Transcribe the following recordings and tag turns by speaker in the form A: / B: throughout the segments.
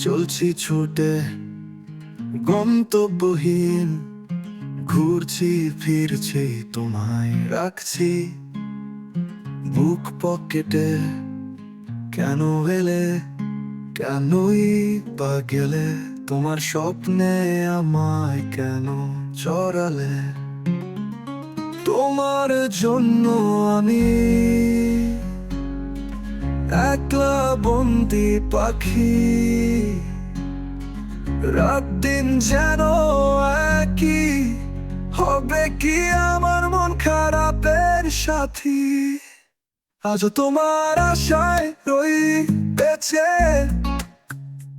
A: চলছি ছুটে গন্তব্যহীন, ঘুরছি ফিরছি তোমায় রাখছি বুক পকেটে। কেন এলে, কেনই বা গেলে, তোমার স্বপ্নে আমায় কেন চড়ালে? তোমার জন্য আমি একলা বন্দি পাখি, রাত দিন যেন একই, হবে কি আমার মন খারাপের সাথী? আজও তোমার আশায় রই বেঁচে,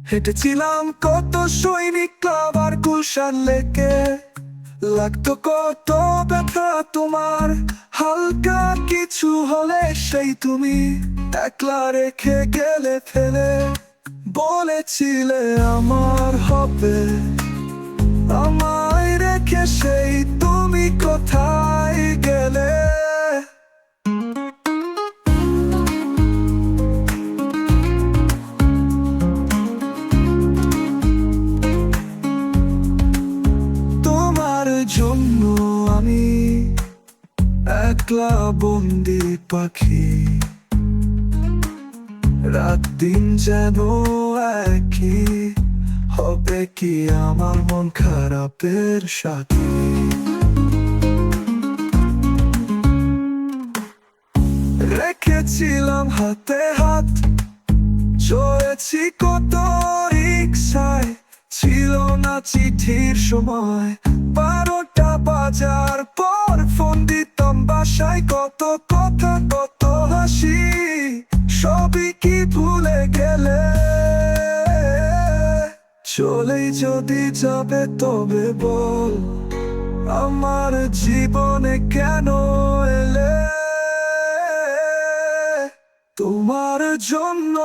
A: হেঁটেছিলাম কত সৈনিক ক্লাব আর গুলশান লেকে। লাগতো কত ব্যথা তোমার হালকা কিছু হলে, সেই তুমি একলা রেখে গেলে ফেলে। বলেছিলে আমার হবে, আমায় রেখে সেই তুমি কোথায় গেলে? তোমার জন্য আমি একলা বন্দি পাখি, রাত দিন যেন একই, হবে কি আমার মন খারাপের সাথী? রেখেছিলাম হাতে হাত, চলেছি কত রিক্সায়, ছিল না চিঠির সময়। 12টা বাজার পর ফোন দিতাম বাসায়, কত কথা কত হাসি, সবই কি ভুলে গেলে? চলেই যদি যাবে তবে বল, আমার জীবনে কেন এলে? তোমার জন্য